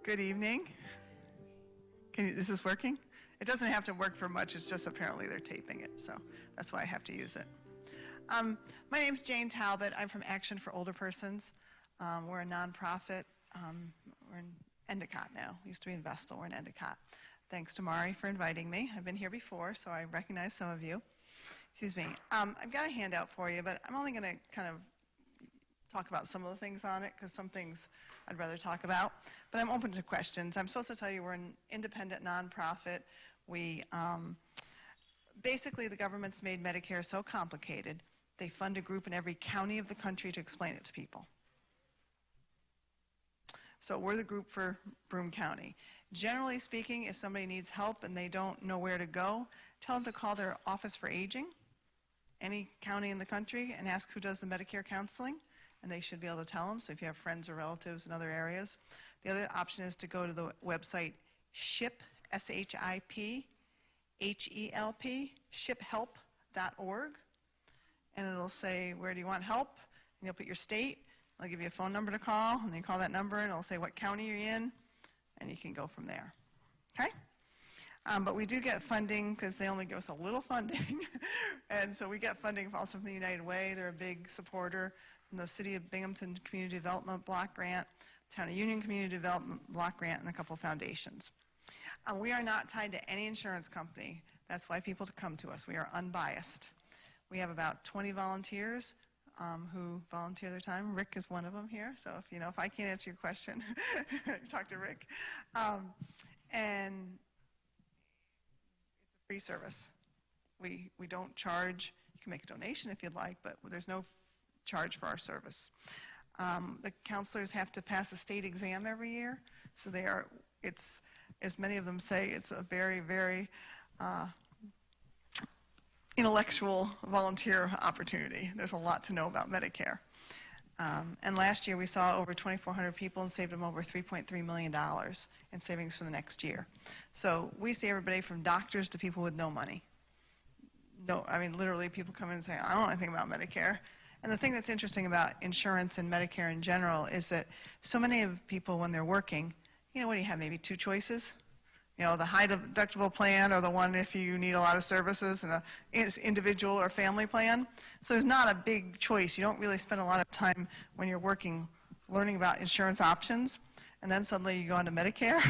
Good evening. Is this working? It doesn't have to work for much, it's just apparently they're taping it, so that's why I have to use it. My name's Jane Talbot. I'm from Action for Older Persons. We're a nonprofit. We're in Endicott now. We used to be in Vestal. We're in Endicott. Thanks to Mari for inviting me. I've been here before, so I recognize some of you. Excuse me. I've got a handout for you, but I'm only going to kind of talk about some of the things on it because some things I'd rather talk about. But I'm open to questions. I'm supposed to tell you we're an independent nonprofit. We basically, the government's made Medicare so complicated, they fund a group in every county of the country to explain it to people. So we're the group for Broome County. Generally speaking, if somebody needs help and they don't know where to go, tell them to call their Office for Aging, any county in the country, and ask who does the Medicare counseling, and they should be able to tell them. So if you have friends or relatives in other areas. The other option is to go to the website SHIP, S-H-I-P, H-E-L-P, shiphelp.org, and it'll say, where do you want help? And you'll put your state. I'll give you a phone number to call, and then you call that number, and it'll say what county you're in, and you can go from there. Okay? But we do get funding because they only give us a little funding, and so we get funding also from the United Way. They're a big supporter. From the City of Binghamton Community Development Block Grant, Town of Union Community Development Block Grant, and a couple of foundations. We are not tied to any insurance company. That's why people come to us. We are unbiased. We have about 20 volunteers who volunteer their time. Rick is one of them here, so if I can't answer your question, talk to Rick. And it's a free service. We don't charge. You can make a donation if you'd like, but there's no charge for our service. The counselors have to pass a state exam every year, so it's, as many of them say, it's a very, very intellectual volunteer opportunity. There's a lot to know about Medicare. And last year we saw over 2,400 people and saved them over $3.3 million in savings for the next year. So we see everybody from doctors to people with no money. No, I mean, literally people come in and say, I don't know anything about Medicare. And the thing that's interesting about insurance and Medicare in general is that so many of people, when they're working, what do you have, maybe two choices? The high deductible plan or the one if you need a lot of services and an individual or family plan. So there's not a big choice. You don't really spend a lot of time when you're working learning about insurance options. And then suddenly you go into Medicare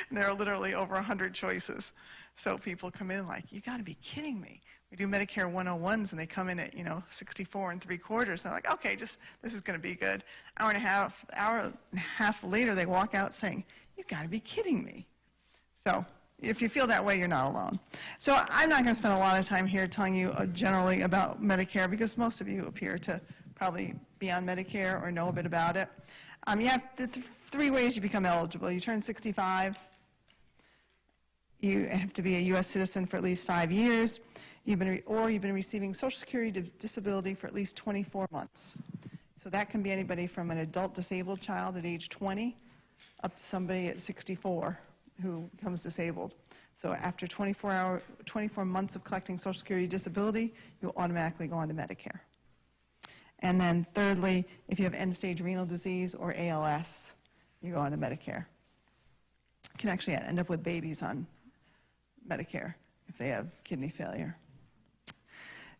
and there are literally over 100 choices. So people come in like, you got to be kidding me. We do Medicare 101s and they come in at 64 3/4. And they're like, okay, this is going to be good. Hour and a half later, they walk out saying, you got to be kidding me. So if you feel that way, you're not alone. So I'm not going to spend a lot of time here telling you generally about Medicare because most of you appear to probably be on Medicare or know a bit about it. You have three ways you become eligible. You turn 65. You have to be a U.S. citizen for at least 5 years. You've been receiving Social Security disability for at least 24 months. So that can be anybody from an adult disabled child at age 20 up to somebody at 64 who becomes disabled. So after 24 months of collecting Social Security disability, you'll automatically go on to Medicare. And then thirdly, if you have end-stage renal disease or ALS, you go on to Medicare. You can actually end up with babies on Medicare if they have kidney failure.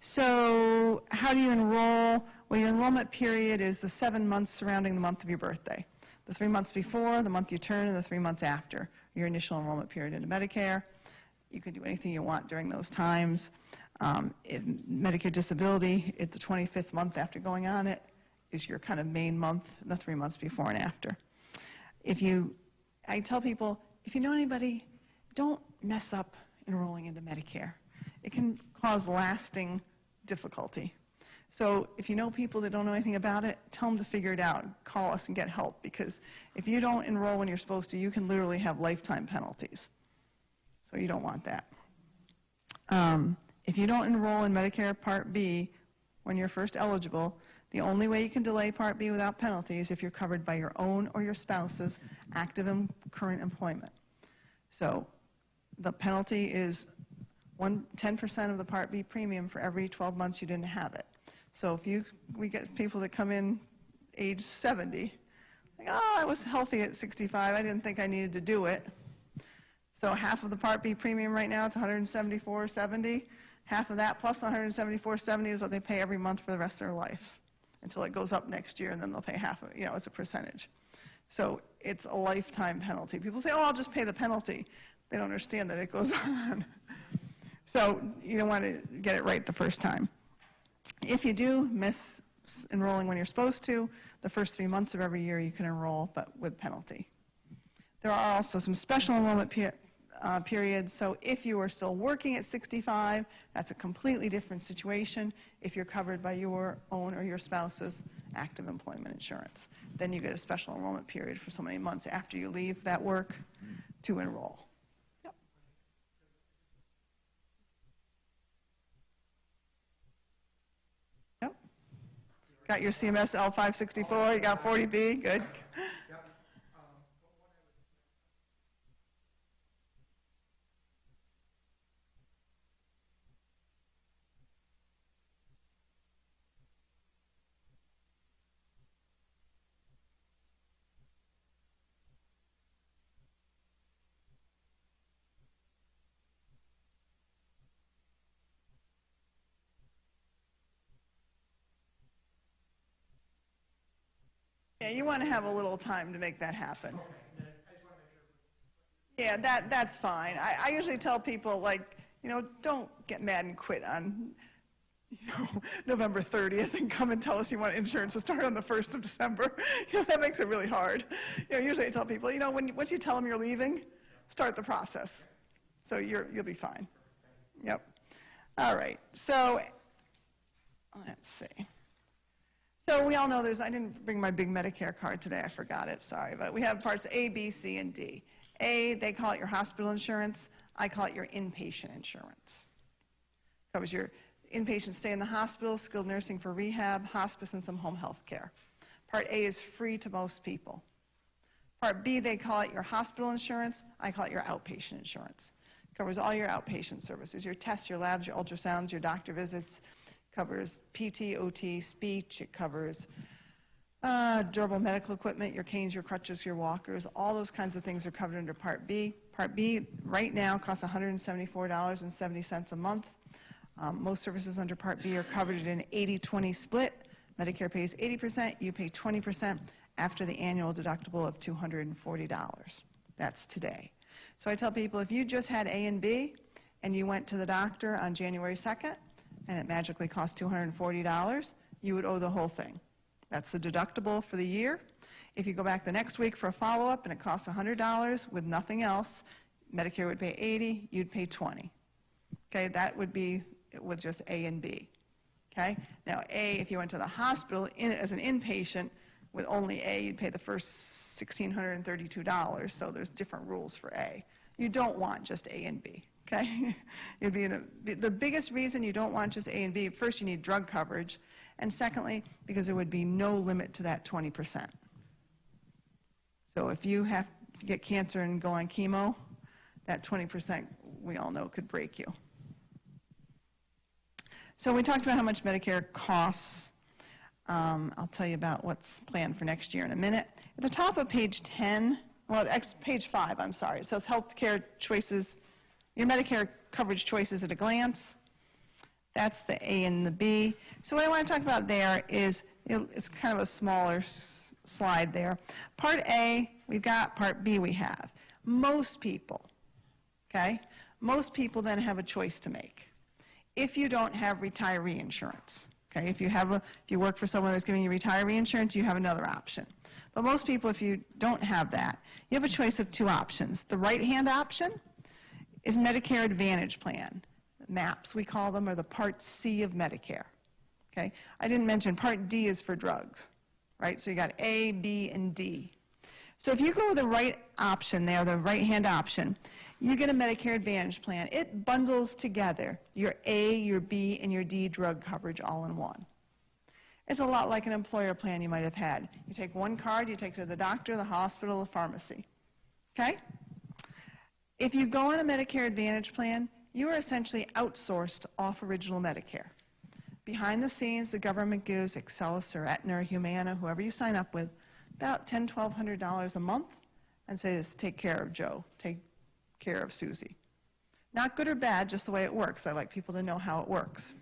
So how do you enroll? Well, your enrollment period is the 7 months surrounding the month of your birthday. The 3 months before, the month you turn, and the 3 months after your initial enrollment period into Medicare. You can do anything you want during those times. In Medicare disability, at the 25th month after going on it is your kind of main month, the 3 months before and after. I tell people, if you know anybody, don't mess up enrolling into Medicare. It can cause lasting difficulty. So if you know people that don't know anything about it, tell them to figure it out. Call us and get help, because if you don't enroll when you're supposed to, you can literally have lifetime penalties. So you don't want that. If you don't enroll in Medicare Part B when you're first eligible, the only way you can delay Part B without penalty is if you're covered by your own or your spouse's active and current employment. So the penalty is 10% of the Part B premium for every 12 months you didn't have it. So if we get people that come in age 70, Like, oh, I was healthy at 65. I didn't think I needed to do it. So half of the Part B premium right now, it's $174.70. Half of that plus $174.70 is what they pay every month for the rest of their lives until it goes up next year, and then they'll pay half of it, as a percentage. So it's a lifetime penalty. People say, oh, I'll just pay the penalty. They don't understand that it goes on. So you don't want to get it right the first time. If you do miss enrolling when you're supposed to, the first 3 months of every year you can enroll, but with penalty. There are also some special enrollment periods. So if you are still working at 65, that's a completely different situation. If you're covered by your own or your spouse's active employment insurance, then you get a special enrollment period for so many months after you leave that work to enroll. Yep. Yep. Got your CMS L564, you got 40B, good. Yeah, you want to have a little time to make that happen. Yeah, that's fine. I usually tell people, like, don't get mad and quit on, November 30th and come and tell us you want insurance to start on the 1st of December. That makes it really hard. Usually I tell people, once you tell them you're leaving, start the process. So you'll be fine. Yep. All right. So let's see. So we all know I didn't bring my big Medicare card today, I forgot it, sorry, but we have parts A, B, C, and D. A, they call it your hospital insurance. I call it your inpatient insurance. Covers your inpatient stay in the hospital, skilled nursing for rehab, hospice, and some home health care. Part A is free to most people. Part B, they call it your hospital insurance. I call it your outpatient insurance. Covers all your outpatient services, your tests, your labs, your ultrasounds, your doctor visits. Covers PT, OT, speech. It covers durable medical equipment, your canes, your crutches, your walkers. All those kinds of things are covered under Part B. Part B right now costs $174.70 a month. Most services under Part B are covered in an 80-20 split. Medicare pays 80%, you pay 20% after the annual deductible of $240. That's today. So I tell people, if you just had A and B and you went to the doctor on January 2nd, and it magically cost $240, you would owe the whole thing. That's the deductible for the year. If you go back the next week for a follow-up and it costs $100 with nothing else, Medicare would pay $80, you'd pay $20. Okay, that would be with just A and B. Okay, now A, if you went to the hospital as an inpatient with only A, you'd pay the first $1,632, so there's different rules for A. You don't want just A and B. Okay, you'd be the biggest reason you don't want just A and B. First, you need drug coverage, and secondly, because there would be no limit to that 20%. So if you have to get cancer and go on chemo, that 20% we all know could break you. So we talked about how much Medicare costs. I'll tell you about what's planned for next year in a minute. At the top of page 10, page 5, I'm sorry. It says healthcare choices. Your Medicare coverage choices at a glance. That's the A and the B. So what I want to talk about there is, it's kind of a smaller slide there. Part A, we've got. Part B, we have. Most people, okay? Most people then have a choice to make. If you don't have retiree insurance, okay? If you work for someone that's giving you retiree insurance, you have another option. But most people, if you don't have that, you have a choice of two options. The right-hand option is Medicare Advantage Plan. MAPS, we call them, or the Part C of Medicare. Okay? I didn't mention Part D is for drugs, right? So you got A, B, and D. So if you go with the right option there, the right-hand option, you get a Medicare Advantage Plan. It bundles together your A, your B, and your D drug coverage all in one. It's a lot like an employer plan you might have had. You take one card, you take it to the doctor, the hospital, the pharmacy. Okay? If you go on a Medicare Advantage plan, you are essentially outsourced off original Medicare. Behind the scenes, the government gives Excellus or Aetna or Humana, whoever you sign up with, about $1,000, $1,200 a month, and says, take care of Joe, take care of Susie. Not good or bad, just the way it works. I like people to know how it works.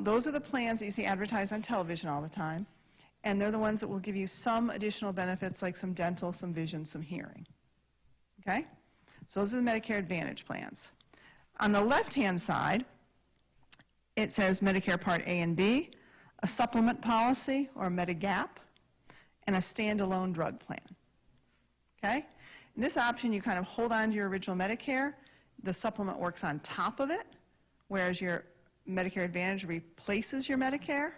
Those are the plans that you see advertised on television all the time, and they're the ones that will give you some additional benefits like some dental, some vision, some hearing. Okay? So those are the Medicare Advantage plans. On the left-hand side, it says Medicare Part A and B, a supplement policy or Medigap, and a standalone drug plan. Okay? In this option, you kind of hold on to your original Medicare. The supplement works on top of it, whereas your Medicare Advantage replaces your Medicare.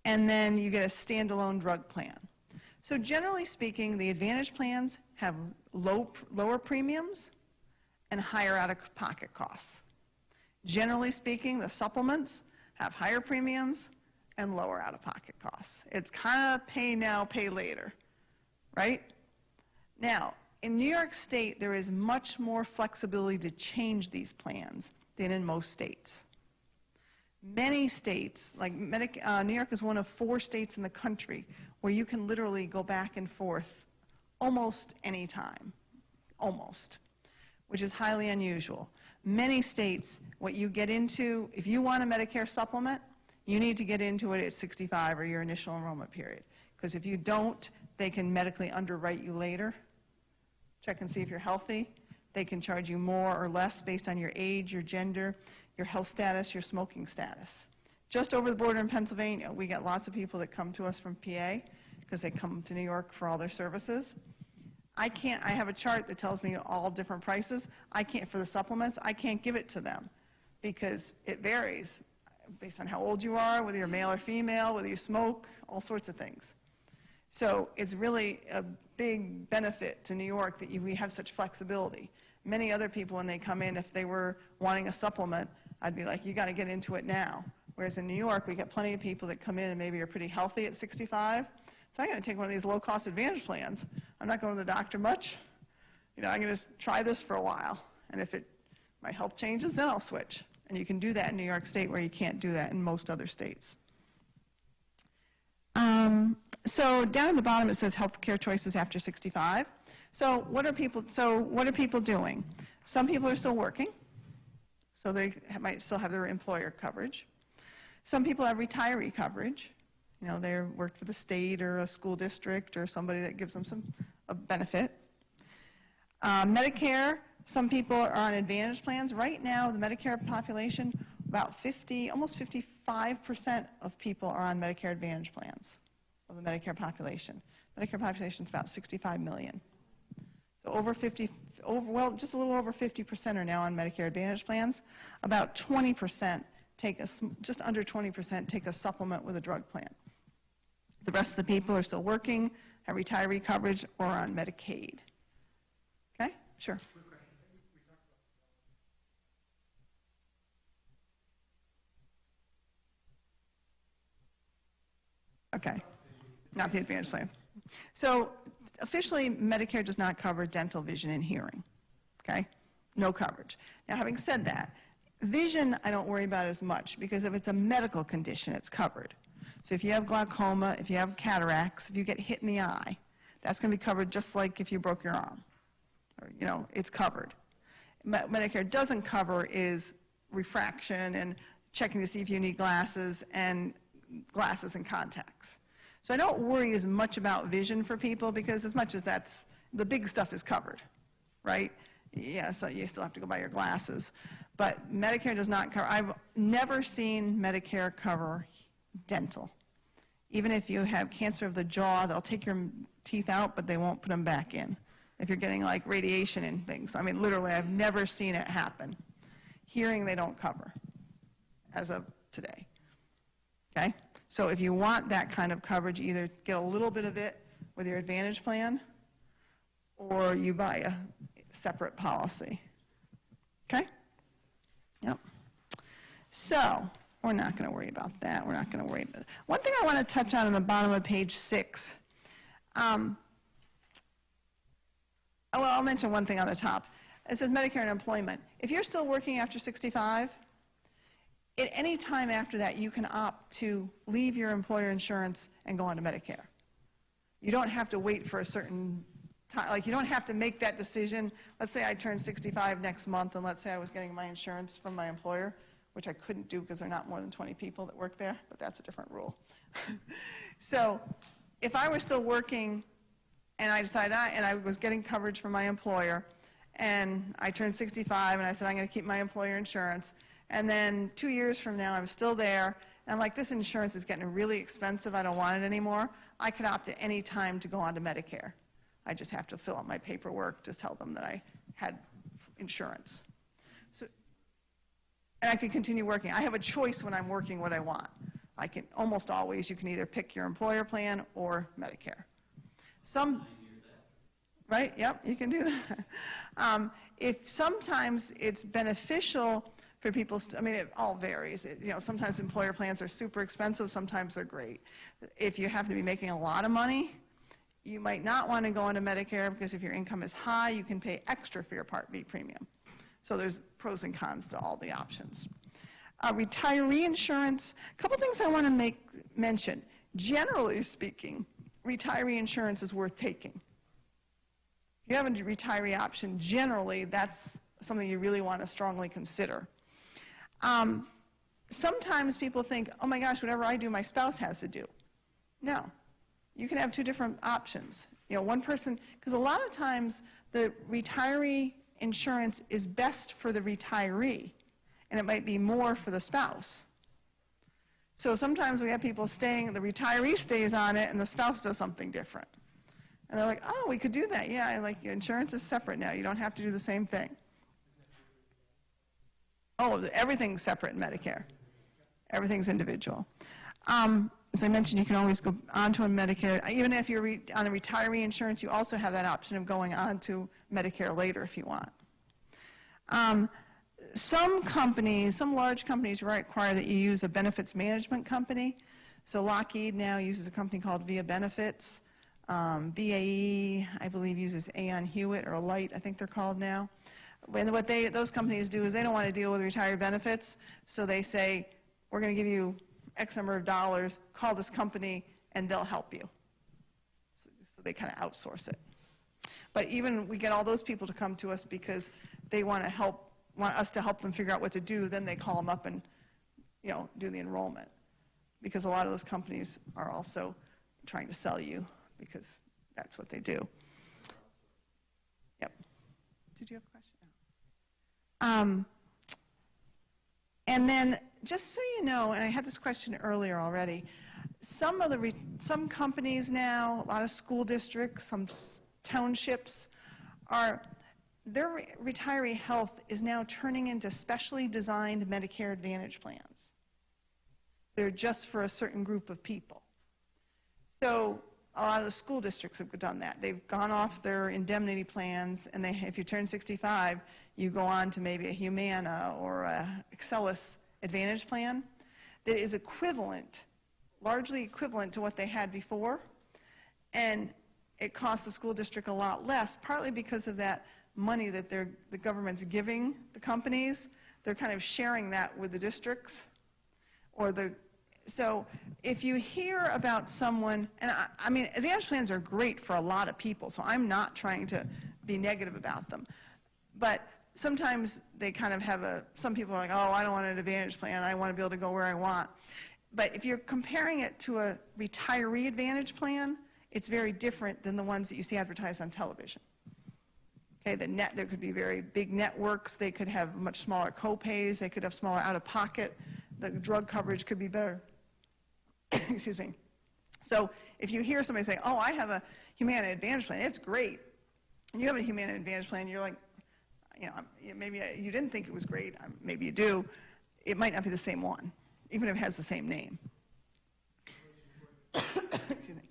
And then you get a standalone drug plan. So generally speaking, the Advantage plans have lower premiums and higher out-of-pocket costs. Generally speaking, the supplements have higher premiums and lower out-of-pocket costs. It's kind of pay now, pay later, right? Now, in New York State, there is much more flexibility to change these plans than in most states. Many states, like New York is one of 4 states in the country where you can literally go back and forth almost any time, almost, which is highly unusual. Many states, what you get into, if you want a Medicare supplement, you need to get into it at 65 or your initial enrollment period. Because if you don't, they can medically underwrite you later, check and see if you're healthy. They can charge you more or less based on your age, your gender, your health status, your smoking status. Just over the border in Pennsylvania, we get lots of people that come to us from PA because they come to New York for all their services. I have a chart that tells me all different prices. For the supplements, I can't give it to them because it varies based on how old you are, whether you're male or female, whether you smoke, all sorts of things. So it's really a big benefit to New York that we have such flexibility. Many other people, when they come in, if they were wanting a supplement, I'd be like, you got to get into it now. Whereas in New York, we get plenty of people that come in and maybe are pretty healthy at 65. So I'm going to take one of these low-cost Advantage plans. I'm not going to the doctor much. I'm going to just try this for a while. And if my health changes, then I'll switch. And you can do that in New York State where you can't do that in most other states. So down at the bottom it says healthcare choices after 65. So what are people doing? Some people are still working, so they might still have their employer coverage. Some people have retiree coverage. They worked for the state or a school district or somebody that gives them a benefit. Medicare, some people are on Advantage plans. Right now, the Medicare population, about almost 55% of people are on Medicare Advantage plans of the Medicare population. Medicare population is about 65 million. So just a little over 50% are now on Medicare Advantage plans. About 20% just under 20% take a supplement with a drug plan. The rest of the people are still working, have retiree coverage, or on Medicaid. Okay? Sure. Okay. Not the Advantage plan. So officially, Medicare does not cover dental, vision, and hearing. Okay? No coverage. Now, having said that, vision I don't worry about as much because if it's a medical condition, it's covered. So if you have glaucoma, if you have cataracts, if you get hit in the eye, that's going to be covered just like if you broke your arm. Or, it's covered. Medicare doesn't cover is refraction and checking to see if you need glasses and contacts. So I don't worry as much about vision for people because as much as the big stuff is covered, right? Yeah, so you still have to go buy your glasses. But Medicare does not cover. I've never seen Medicare cover dental. Even if you have cancer of the jaw, they'll take your teeth out, but they won't put them back in. If you're getting like radiation and things. I mean, literally, I've never seen it happen. Hearing, they don't cover as of today. Okay? So if you want that kind of coverage, you either get a little bit of it with your Advantage plan, or you buy a separate policy. Okay? Yep. So we're not going to worry about that. We're not going to worry about that. One thing I want to touch on the bottom of page 6. I'll mention one thing on the top. It says Medicare and employment. If you're still working after 65, at any time after that, you can opt to leave your employer insurance and go on to Medicare. You don't have to wait for a certain time, like you don't have to make that decision. Let's say I turn 65 next month, and let's say I was getting my insurance from my employer, which I couldn't do because there are not more than 20 people that work there, but that's a different rule. So if I was still working and I decided, and I was getting coverage from my employer, and I turned 65 and I said, I'm going to keep my employer insurance, and then 2 years from now I'm still there, and I'm like, this insurance is getting really expensive, I don't want it anymore, I could opt at any time to go on to Medicare. I just have to fill out my paperwork to tell them that I had insurance. So, and I can continue working. I have a choice when I'm working what I want. I can, almost always, you can either pick your employer plan or Medicare. Right, yep, you can do that. If sometimes it's beneficial for people, I mean, it all varies. Sometimes employer plans are super expensive, sometimes they're great. If you happen to be making a lot of money, you might not want to go into Medicare because if your income is high, you can pay extra for your Part B premium. So there's pros and cons to all the options. Retiree insurance, a couple things I want to mention. Generally speaking, retiree insurance is worth taking. If you have a retiree option, generally that's something you really want to strongly consider. Sometimes people think, oh my gosh, whatever I do, my spouse has to do. No, you can have two different options. One person, because a lot of times the retiree insurance is best for the retiree, and it might be more for the spouse. So sometimes we have people staying, the retiree stays on it, and the spouse does something different. And they're like, oh, we could do that. Yeah, like insurance is separate now. You don't have to do the same thing. Oh, everything's separate in Medicare. Everything's individual. As I mentioned, you can always go onto a Medicare. Even if you're on a retiree insurance, you also have that option of going on to Medicare later if you want. Some companies, some large companies require that you use a benefits management company. So Lockheed now uses a company called Via Benefits. BAE, I believe, uses Aon Hewitt or Alight, I think they're called now. And what those companies do is they don't want to deal with retired benefits, so they say, we're going to give you X number of dollars, call this company, and they'll help you. So they kind of outsource it. But even we get all those people to come to us because they want us to help them figure out what to do, then they call them up and do the enrollment. Because a lot of those companies are also trying to sell you because that's what they do. Yep. Did you have a question? And then, just so you know, and I had this question earlier already, some companies now, a lot of school districts, some townships, their retiree health is now turning into specially designed Medicare Advantage plans. They're just for a certain group of people. So a lot of the school districts have done that. They've gone off their indemnity plans, and if you turn 65, you go on to maybe a Humana or a Excellus Advantage plan that is equivalent, largely equivalent to what they had before, and it costs the school district a lot less, partly because of that money that the government's giving the companies. They're kind of sharing that with the districts, so if you hear about someone, and I mean, advantage plans are great for a lot of people, so I'm not trying to be negative about them. But sometimes they kind of have some people are like, oh, I don't want an advantage plan, I want to be able to go where I want. But if you're comparing it to a retiree advantage plan, it's very different than the ones that you see advertised on television. Okay, there could be very big networks, they could have much smaller co-pays, they could have smaller out-of-pocket, the drug coverage could be better. Excuse me. So if you hear somebody say, oh, I have a Humana Advantage plan, it's great. And you have a Humana Advantage plan, you're like, maybe you didn't think it was great, maybe you do. It might not be the same one, even if it has the same name. Excuse me.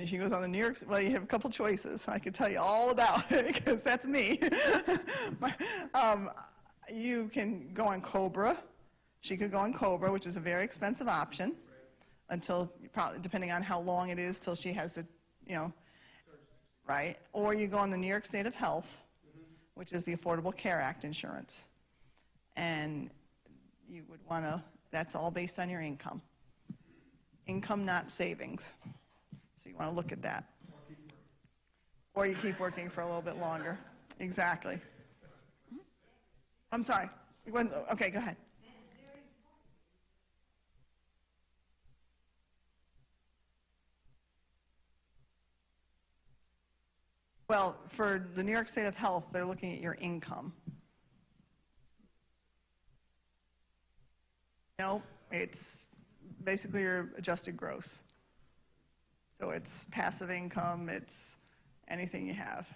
She goes on the New York, well, you have a couple choices. I could tell you all about it because that's me. You can go on Cobra. She could go on Cobra, which is a very expensive option, until, probably depending on how long it is, till she has to, right? Or you go on the New York State of Health, which is the Affordable Care Act insurance. And you would want to, that's all based on your income. Income, not savings. So you want to look at that. Or you keep working for a little bit longer. Exactly. I'm sorry. Okay, go ahead. Well, for the New York State of Health, they're looking at your income. No, it's basically your adjusted gross. So it's passive income, it's anything you have.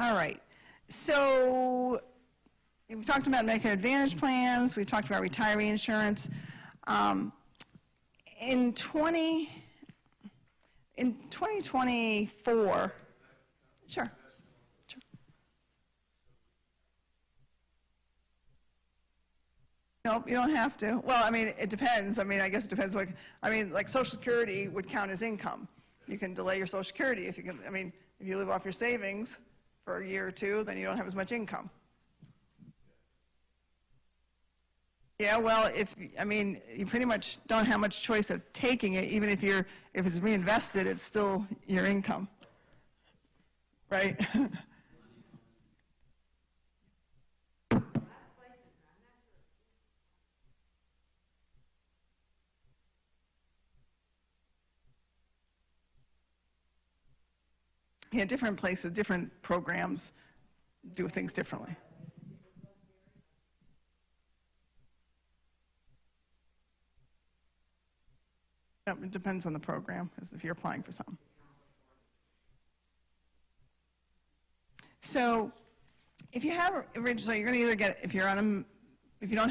All right, so we talked about Medicare Advantage plans, we talked about retiree insurance. In 2024, sure. Nope, you don't have to. Well, I mean, it depends. I mean, I guess it depends what, I mean, like Social Security would count as income. You can delay your Social Security if you can, I mean, if you live off your savings for a year or two, then you don't have as much income. Yeah, well, I mean, you pretty much don't have much choice of taking it, even if it's reinvested, it's still your income, right? Yeah, different places, different programs do things differently. Yep, it depends on the program, if you're applying for something. So, if you have originally, you're going to either get, if you don't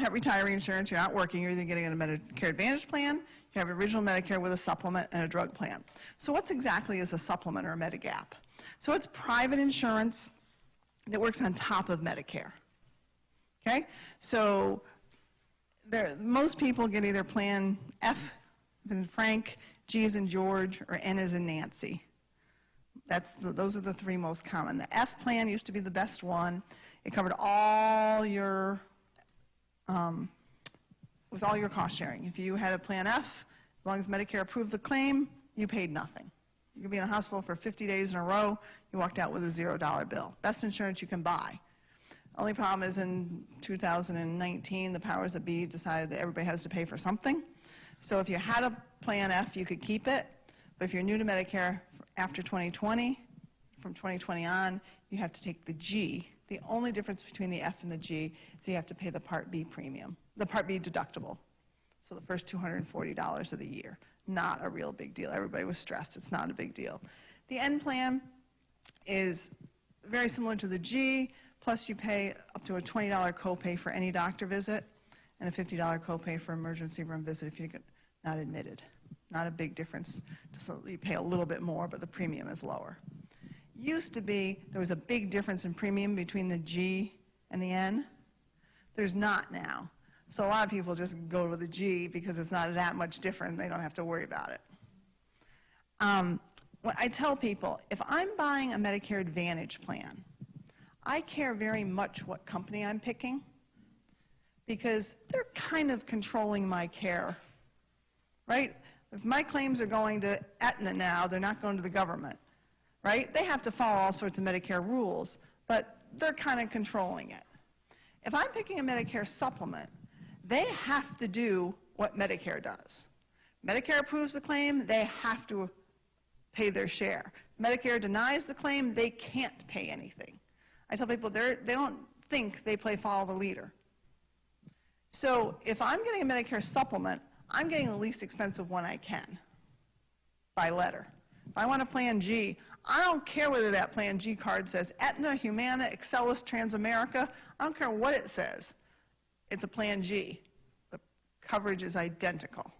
have retiree insurance, you're not working, you're either getting a Medicare Advantage plan, you have original Medicare with a supplement and a drug plan. So what exactly is a supplement or a Medigap? So it's private insurance that works on top of Medicare. Okay? So most people get either plan F as in Frank, G as in George, or N as in Nancy. Those are the three most common. The F plan used to be the best one. It covered all your, with all your cost sharing. If you had a plan F, as long as Medicare approved the claim, you paid nothing. You could be in the hospital for 50 days in a row, you walked out with a $0 bill. Best insurance you can buy. Only problem is in 2019, the powers that be decided that everybody has to pay for something. So if you had a plan F, you could keep it. But if you're new to Medicare after 2020, from 2020 on, you have to take the G. The only difference between the F and the G is you have to pay the Part B premium, the Part B deductible. So the first $240 of the year. Not a real big deal. Everybody was stressed. It's not a big deal. The N plan is very similar to the G, plus you pay up to a $20 copay for any doctor visit and a $50 copay for emergency room visit if you're not admitted. Not a big difference. Just you pay a little bit more, but the premium is lower. Used to be, there was a big difference in premium between the G and the N. There's not now. So a lot of people just go with the G because it's not that much different. They don't have to worry about it. What I tell people, if I'm buying a Medicare Advantage plan, I care very much what company I'm picking because they're kind of controlling my care, right? If my claims are going to Aetna now, they're not going to the government, right? They have to follow all sorts of Medicare rules, but they're kind of controlling it. If I'm picking a Medicare supplement, they have to do what Medicare does. Medicare approves the claim, they have to pay their share. Medicare denies the claim, they can't pay anything. I tell people they don't think they play follow the leader. So if I'm getting a Medicare supplement, I'm getting the least expensive one I can by letter. If I want a Plan G, I don't care whether that Plan G card says Aetna, Humana, Excelis, Transamerica. I don't care what it says. It's a Plan G. The coverage is identical.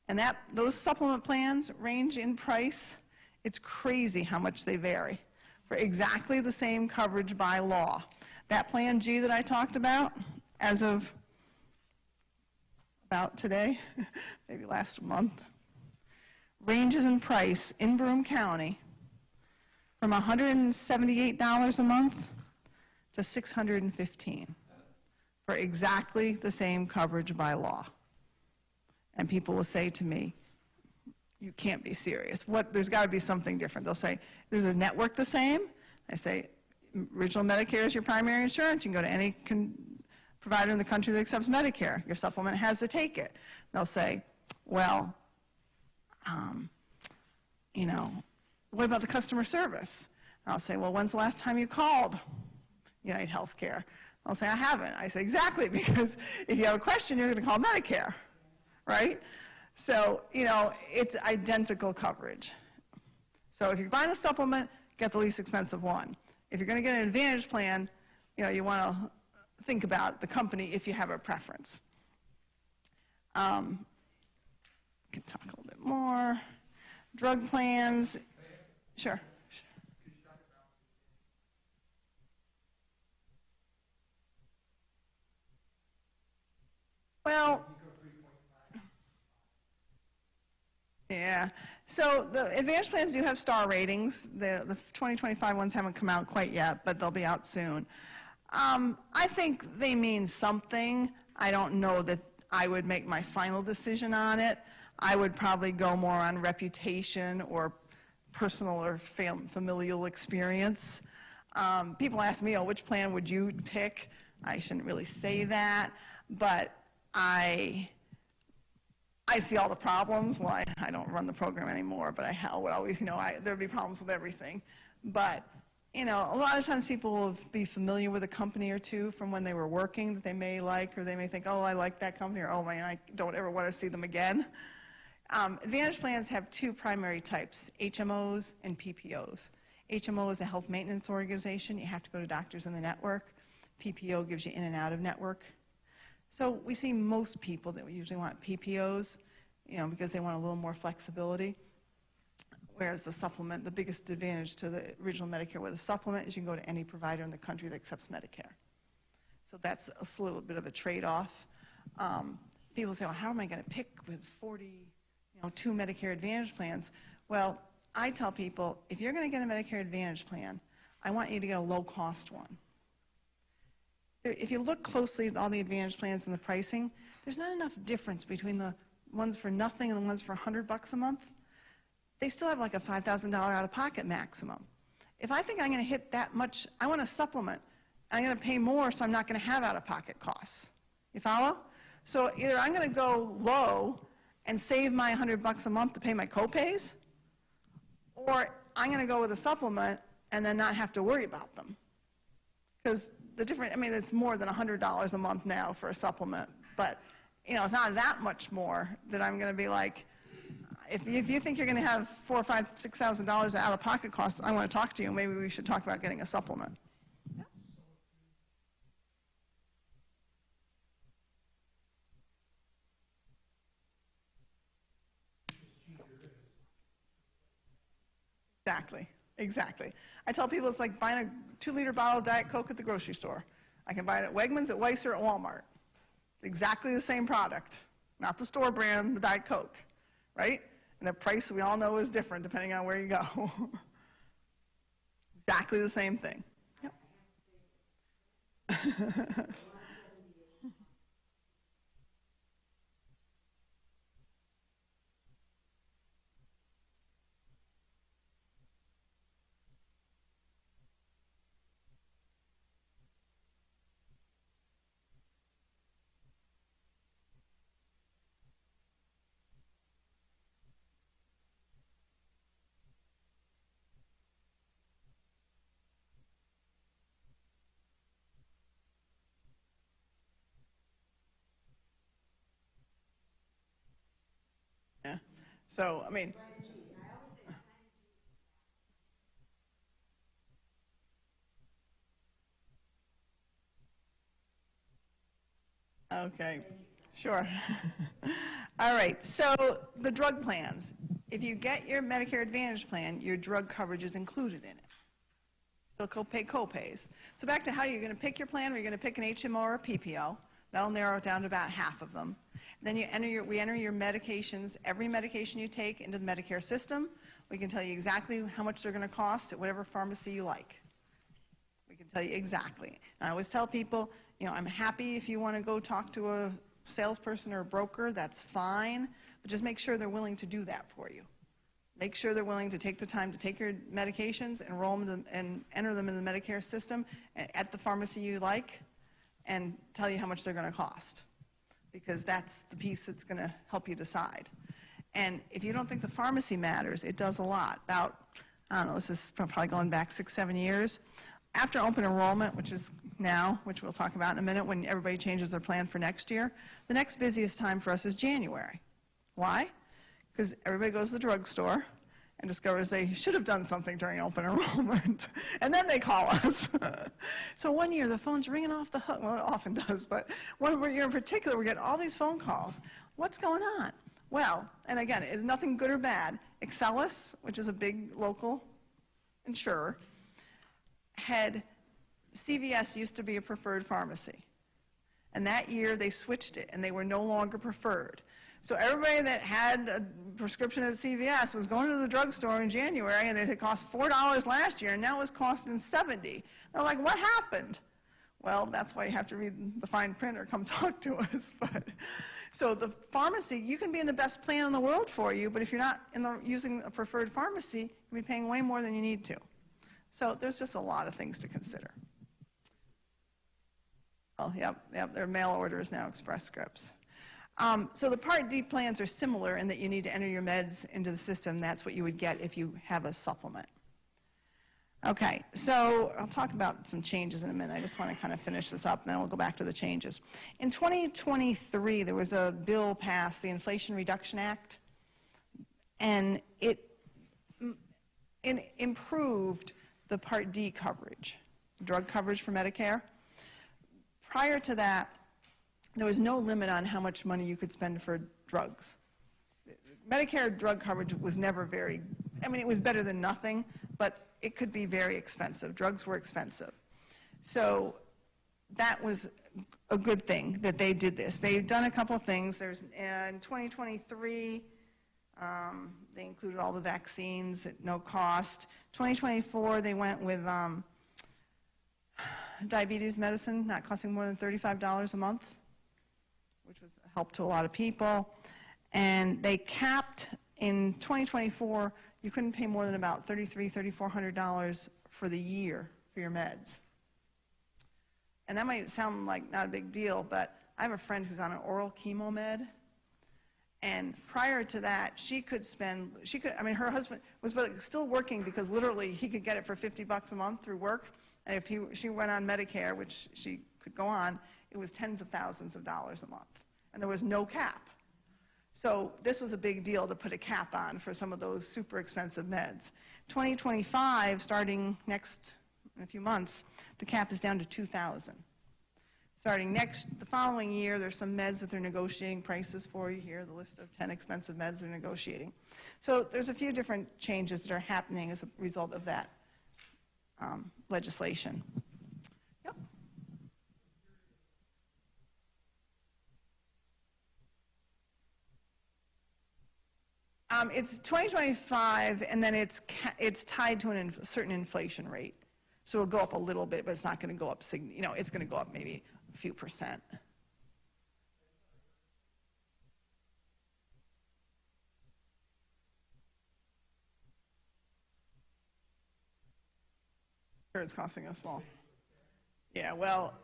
And those supplement plans range in price. It's crazy how much they vary for exactly the same coverage by law. That Plan G that I talked about, as of about today, maybe last month, ranges in price in Broome County from $178 a month to $615 for exactly the same coverage by law. And people will say to me, you can't be serious. There's got to be something different. They'll say, is the network the same? I say, original Medicare is your primary insurance. You can go to any provider in the country that accepts Medicare. Your supplement has to take it. They'll say, well, what about the customer service? And I'll say, well, when's the last time you called United Healthcare? I'll say, I haven't. I say, exactly, because if you have a question, you're going to call Medicare, right? So, it's identical coverage. So if you're buying a supplement, get the least expensive one. If you're going to get an Advantage plan, you want to think about the company if you have a preference. We can talk a little bit more. Drug plans. Sure. Well, yeah. So the Advantage plans do have star ratings. The 2025 ones haven't come out quite yet, but they'll be out soon. I think they mean something. I don't know that I would make my final decision on it. I would probably go more on reputation or personal or familial experience. People ask me, which plan would you pick? I shouldn't really say that, but I see all the problems. Well, I don't run the program anymore, but I would always, there'd be problems with everything. But, a lot of times people will be familiar with a company or two from when they were working that they may like, or they may think, I like that company, or, oh man, I don't ever want to see them again. Advantage plans have two primary types, HMOs and PPOs. HMO is a health maintenance organization. You have to go to doctors in the network. PPO gives you in and out of network. So we see most people that usually want PPOs, because they want a little more flexibility. Whereas the supplement, the biggest advantage to the original Medicare with a supplement is you can go to any provider in the country that accepts Medicare. So that's a little bit of a trade-off. People say, well, how am I going to pick with 42 Medicare Advantage plans? Well, I tell people, if you're going to get a Medicare Advantage plan, I want you to get a low-cost one. If you look closely at all the Advantage plans and the pricing, there's not enough difference between the ones for nothing and the ones for $100 a month. They still have like a $5,000 out-of-pocket maximum. If I think I'm going to hit that much, I want a supplement. I'm going to pay more, so I'm not going to have out-of-pocket costs. You follow? So either I'm going to go low and save my $100 a month to pay my copays, or I'm going to go with a supplement and then not have to worry about them. Because it's more than $100 a month now for a supplement, but it's not that much more that I'm going to be like, if you think you're going to have $4,000, $5,000, $6,000 out-of-pocket costs, I want to talk to you. Maybe we should talk about getting a supplement. Yeah. Exactly. I tell people it's like buying a 2-liter bottle of Diet Coke at the grocery store. I can buy it at Wegmans, at Weisser, at Walmart. Exactly the same product, not the store brand, the Diet Coke, right? And the price we all know is different depending on where you go. Exactly the same thing. Yep. Yeah. So, okay, sure. All right, so the drug plans. If you get your Medicare Advantage plan, your drug coverage is included in it. Still pay copays. So back to how you're going to pick your plan. Are you going to pick an HMO or a PPO? That'll narrow it down to about half of them. Then we enter your medications, every medication you take, into the Medicare system. We can tell you exactly how much they're going to cost at whatever pharmacy you like. We can tell you exactly. And I always tell people, I'm happy if you want to go talk to a salesperson or a broker, that's fine, but just make sure they're willing to do that for you. Make sure they're willing to take the time to take your medications, enroll them and enter them in the Medicare system at the pharmacy you like, and tell you how much they're going to cost, because that's the piece that's going to help you decide. And if you don't think the pharmacy matters, it does a lot. About, I don't know, this is probably going back 6-7 years. After open enrollment, which is now, which we'll talk about in a minute, when everybody changes their plan for next year, the next busiest time for us is January. Why? Because everybody goes to the drugstore and discovers they should have done something during open enrollment, and then they call us. So one year, the phone's ringing off the hook. Well, it often does, but one year in particular, we get all these phone calls. What's going on? Well, and again, it's nothing good or bad. Excellus, which is a big local insurer, CVS used to be a preferred pharmacy. And that year, they switched it, and they were no longer preferred. So everybody that had a prescription at CVS was going to the drugstore in January, and it had cost $4 last year, and now it's costing $70. They're like, what happened? Well, that's why you have to read the fine print or come talk to us. So the pharmacy, you can be in the best plan in the world for you, but if you're not using a preferred pharmacy, you'll be paying way more than you need to. So there's just a lot of things to consider. Oh, yep, they're mail orders now, Express Scripts. So the Part D plans are similar in that you need to enter your meds into the system. That's what you would get if you have a supplement. Okay, so I'll talk about some changes in a minute. I just want to kind of finish this up, and then we'll go back to the changes. In 2023, there was a bill passed, the Inflation Reduction Act, and it improved the Part D coverage, drug coverage for Medicare. Prior to that, there was no limit on how much money you could spend for drugs. Medicare drug coverage was never it was better than nothing, but it could be very expensive. Drugs were expensive. So that was a good thing that they did this. They've done a couple of things. In 2023, they included all the vaccines at no cost. 2024, they went with diabetes medicine, not costing more than $35 a month, which was a help to a lot of people. And they capped, in 2024, you couldn't pay more than about $3,400 for the year for your meds. And that might sound like not a big deal, but I have a friend who's on an oral chemo med, and prior to that, her husband was still working because literally he could get it for $50 a month through work, and if she went on Medicare, which she could go on, it was tens of thousands of dollars a month, and there was no cap. So this was a big deal to put a cap on for some of those super expensive meds. 2025, starting in a few months, the cap is down to $2,000. Starting the following year, there's some meds that they're negotiating prices for. You hear the list of 10 expensive meds they're negotiating. So there's a few different changes that are happening as a result of that legislation. Yep. It's 2025, and then it's tied to a certain inflation rate. So it'll go up a little bit, but it's not going to go up, it's going to go up maybe a few percent. It's costing us small. Yeah, well,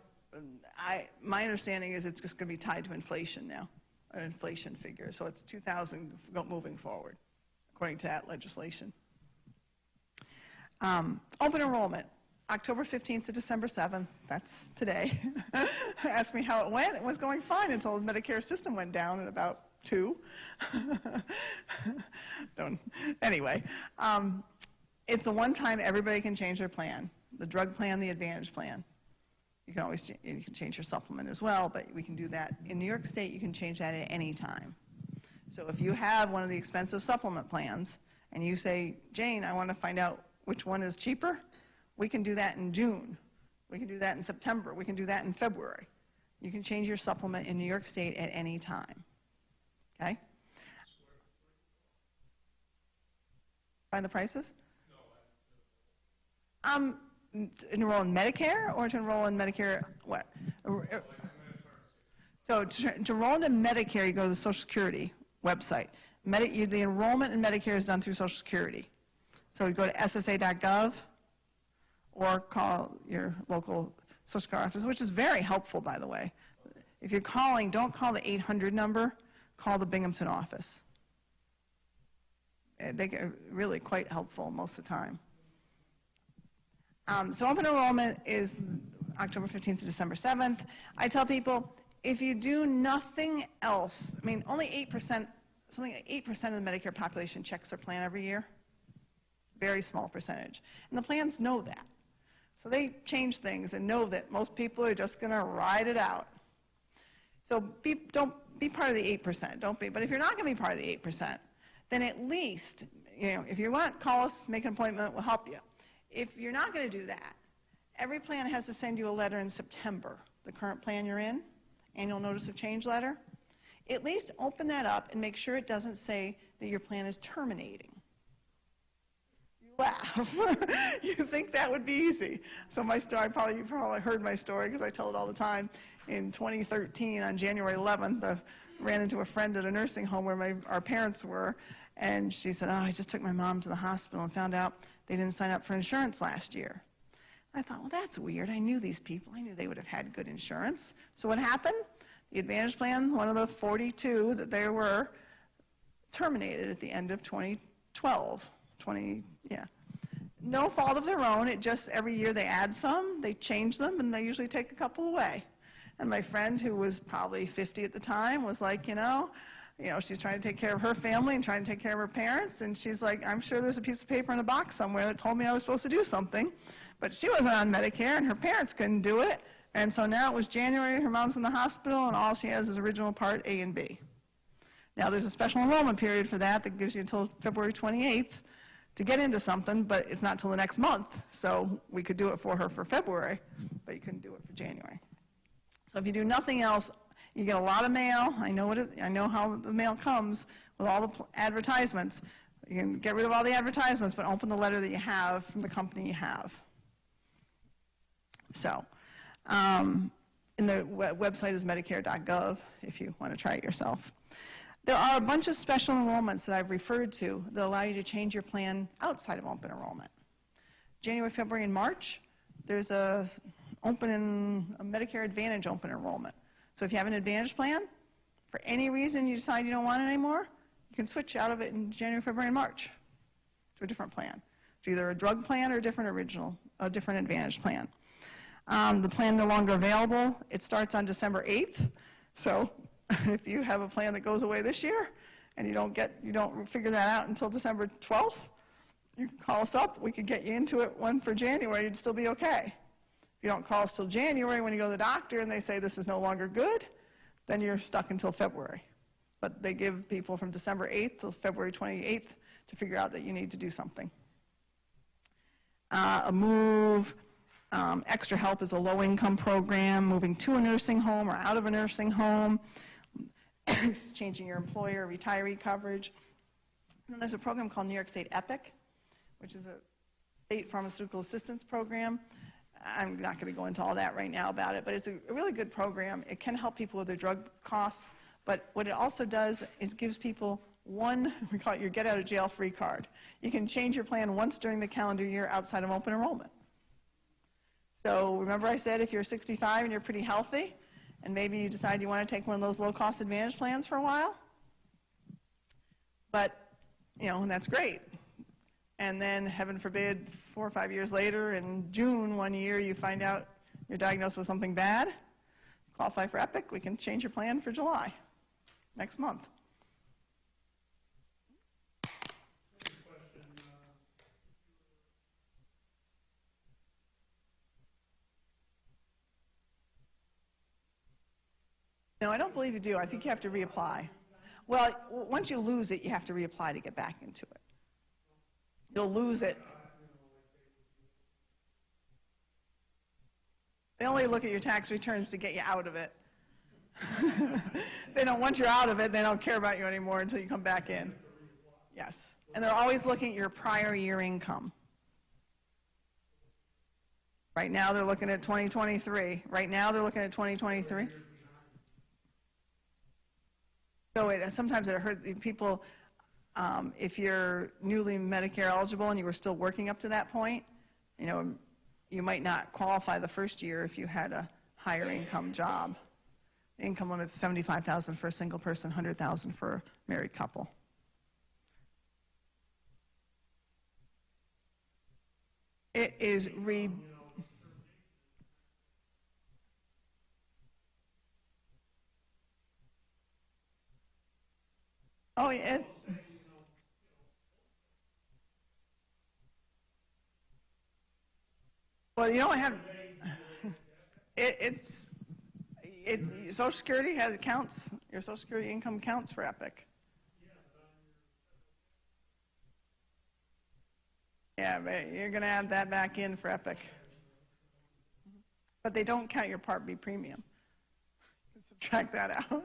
my understanding is it's just going to be tied to inflation now, an inflation figure. So it's 2,000 moving forward, according to that legislation. Open enrollment, October 15th to December 7th. That's today. Asked me how it went. It was going fine until the Medicare system went down at about 2. Anyway, it's the one time everybody can change their plan. The drug plan, the Advantage plan. You can change your supplement as well, but we can do that. In New York State, you can change that at any time. So if you have one of the expensive supplement plans and you say, Jane, I want to find out which one is cheaper, we can do that in June. We can do that in September. We can do that in February. You can change your supplement in New York State at any time. Okay? Find the prices? Enroll in Medicare or to enroll in Medicare what? So to enroll in Medicare, you go to the Social Security website. The enrollment in Medicare is done through Social Security. So you go to ssa.gov or call your local Social Security office, which is very helpful, by the way. If you're calling, don't call the 800 number, call the Binghamton office. They get really quite helpful most of the time. So open enrollment is October 15th to December 7th. I tell people, if you do nothing else, I mean, only 8%, something like 8% of the Medicare population checks their plan every year. Very small percentage. And the plans know that. So they change things and know that most people are just going to ride it out. So don't be part of the 8%. Don't be. But if you're not going to be part of the 8%, then at least, if you want, call us, make an appointment, we'll help you. If you're not going to do that, every plan has to send you a letter in September, the current plan you're in, annual notice of change letter. At least open that up and make sure it doesn't say that your plan is terminating. You laugh. You think that would be easy. So my story, you probably heard my story because I tell it all the time. In 2013, on January 11th, I ran into a friend at a nursing home where our parents were, and she said, I just took my mom to the hospital and found out they didn't sign up for insurance last year. I thought, well, that's weird. I knew these people. I knew they would have had good insurance. So what happened? The Advantage plan, one of the 42 that there were, terminated at the end of 2012. No fault of their own. It just, every year they add some, they change them, and they usually take a couple away. And my friend, who was probably 50 at the time, was like, she's trying to take care of her family and trying to take care of her parents, and she's like, I'm sure there's a piece of paper in a box somewhere that told me I was supposed to do something. But she wasn't on Medicare, and her parents couldn't do it. And so now it was January, her mom's in the hospital, and all she has is original Part A and B. Now there's a special enrollment period for that gives you until February 28th to get into something, but it's not until the next month. So we could do it for her for February, but you couldn't do it for January. So if you do nothing else, you get a lot of mail. I know how the mail comes with all the advertisements. You can get rid of all the advertisements, but open the letter that you have from the company you have. So, and the website is medicare.gov if you want to try it yourself. There are a bunch of special enrollments that I've referred to that allow you to change your plan outside of open enrollment. January, February, and March, there's a Medicare Advantage open enrollment. So if you have an Advantage plan, for any reason you decide you don't want it anymore, you can switch out of it in January, February, and March to a different plan. To either a drug plan or a different Advantage plan. The plan no longer available. It starts on December 8th. So if you have a plan that goes away this year and you don't figure that out until December 12th, you can call us up. We could get you into it one for January. You'd still be okay. If you don't call us till January when you go to the doctor and they say this is no longer good, then you're stuck until February. But they give people from December 8th till February 28th to figure out that you need to do something. A move. Extra Help is a low-income program, moving to a nursing home or out of a nursing home, changing your employer, retiree coverage. And then there's a program called New York State EPIC, which is a state pharmaceutical assistance program. I'm not going to go into all that right now about it, but it's a really good program. It can help people with their drug costs, but what it also does is gives people we call it your get-out-of-jail-free card. You can change your plan once during the calendar year outside of open enrollment. So remember I said if you're 65 and you're pretty healthy, and maybe you decide you want to take one of those low-cost Advantage plans for a while, but, and that's great. And then, heaven forbid, 4 or 5 years later, in June one year, you find out you're diagnosed with something bad, qualify for EPIC, we can change your plan for July, next month. No, I don't believe you do. I think you have to reapply. Well, once you lose it, you have to reapply to get back into it. You'll lose it. They only look at your tax returns to get you out of it. They don't, once you're out of it, they don't care about you anymore until you come back in. Yes. And they're always looking at your prior year income. Right now, they're looking at 2023. Right now, they're looking at 2023. So sometimes it hurts people, if you're newly Medicare eligible and you were still working up to that point, you know, you might not qualify the first year if you had a higher income job. The income limit is $75,000 for a single person, $100,000 for a married couple. It is oh, yeah. Well, you don't have, Social Security counts, your Social Security income counts for Epic. Yeah, but you're going to add that back in for Epic. But they don't count your Part B premium. Subtract that out.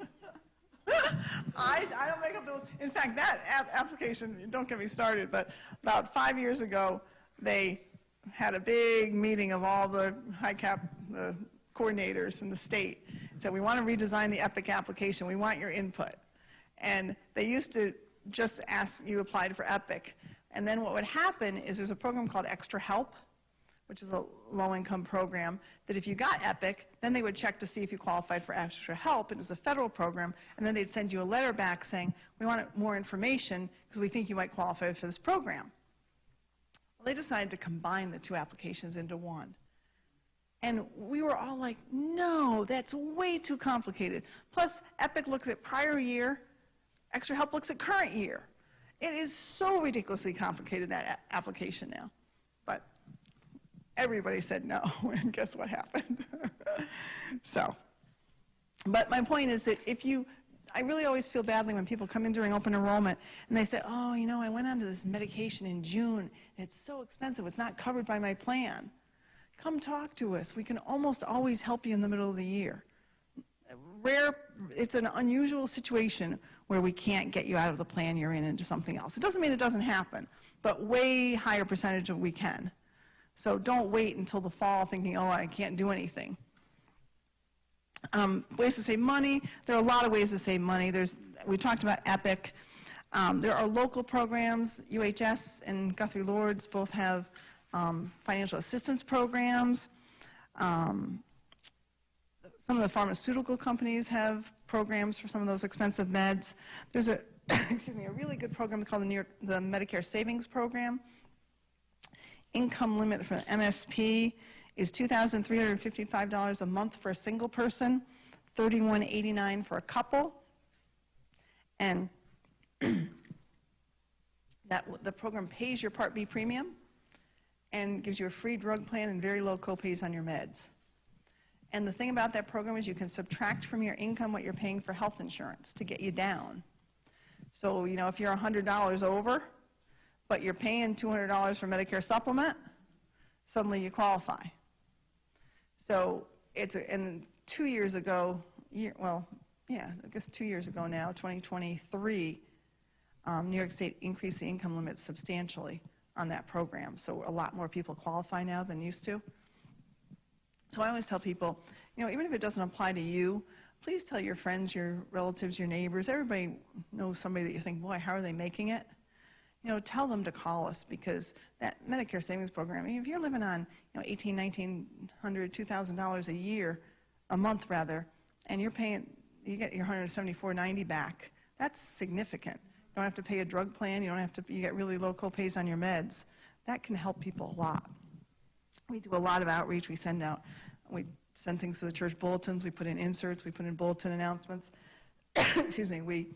I don't make up the rules. In fact, that application, don't get me started, but about 5 years ago, they had a big meeting of all the the coordinators in the state. Said, we want to redesign the Epic application. We want your input. And they used to just ask you applied for Epic. And then what would happen is there's a program called Extra Help, which is a low-income program, that if you got Epic, then they would check to see if you qualified for Extra Help. It was a federal program, and then they'd send you a letter back saying, we want more information because we think you might qualify for this program. Well, they decided to combine the two applications into one. And we were all like, no, that's way too complicated. Plus, Epic looks at prior year, Extra Help looks at current year. It is so ridiculously complicated, that application now. But everybody said no, and guess what happened? So, but my point is that I really always feel badly when people come in during open enrollment and they say, oh, you know, I went onto this medication in June, and it's so expensive, it's not covered by my plan. Come talk to us. We can almost always help you in the middle of the year. It's an unusual situation where we can't get you out of the plan you're in into something else. It doesn't mean it doesn't happen, but way higher percentage of we can. So don't wait until the fall thinking, oh, I can't do anything. Ways to save money. There are a lot of ways to save money. We talked about Epic. There are local programs. UHS and Guthrie Lords both have financial assistance programs. Some of the pharmaceutical companies have programs for some of those expensive meds. There's a really good program called the Medicare Savings Program. Income limit for MSP is $2,355 a month for a single person, $3,189 for a couple. And the program pays your Part B premium and gives you a free drug plan and very low copays on your meds. And the thing about that program is you can subtract from your income what you're paying for health insurance to get you down. So, you know, if you're $100 over, but you're paying $200 for Medicare supplement, suddenly you qualify. So and 2 years ago, I guess 2 years ago now, 2023, New York State increased the income limit substantially on that program. So a lot more people qualify now than used to. So I always tell people, you know, even if it doesn't apply to you, please tell your friends, your relatives, your neighbors. Everybody knows somebody that you think, boy, how are they making it? You know, tell them to call us, because that Medicare Savings Program, if you're living on, you know, $1,800, $1,900, $2,000 a year, a month rather, and you get your $174.90 back, that's significant. You don't have to pay a drug plan. You get really low copays on your meds. That can help people a lot. We do a lot of outreach. We send things to the church bulletins. We put in inserts. We put in bulletin announcements. Excuse me. We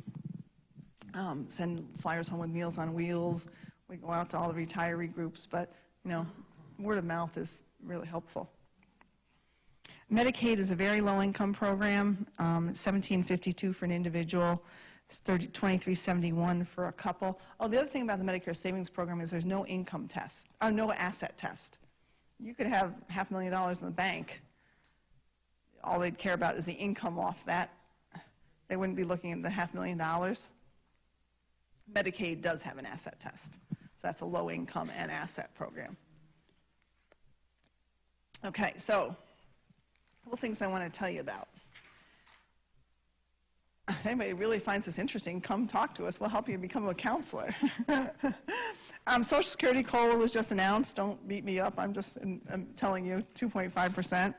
send flyers home with Meals on Wheels. We go out to all the retiree groups. But, you know, word of mouth is really helpful. Medicaid is a very low-income program. $1,752 for an individual. It's $23.71 for a couple. Oh, the other thing about the Medicare Savings Program is there's no income test, or no asset test. You could have $500,000 in the bank. All they'd care about is the income off that they wouldn't be looking at the $500,000. Medicaid does have an asset test. So that's a low-income and asset program. Okay, so a couple things I want to tell you about. If anybody really finds this interesting, come talk to us. We'll help you become a counselor. Social Security COLA was just announced. Don't beat me up. I'm telling you, 2.5%.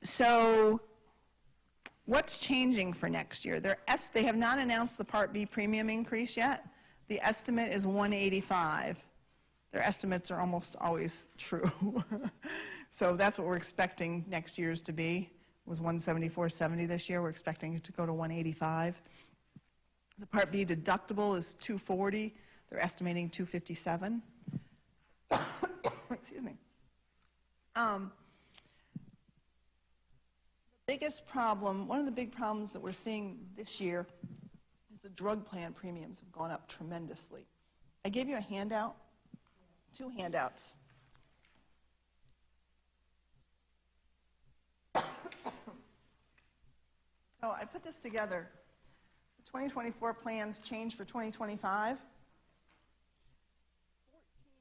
So what's changing for next year? They have not announced the Part B premium increase yet. The estimate is $185. Their estimates are almost always true. So that's what we're expecting next year's to be. It was $174.70 this year. We're expecting it to go to $185. The Part B deductible is $240. They're estimating $257. Excuse me. The biggest problem, one of the big problems that we're seeing this year is the drug plan premiums have gone up tremendously. I gave you a handout, 2 handouts. So I put this together. The 2024 plans change for 2025. 14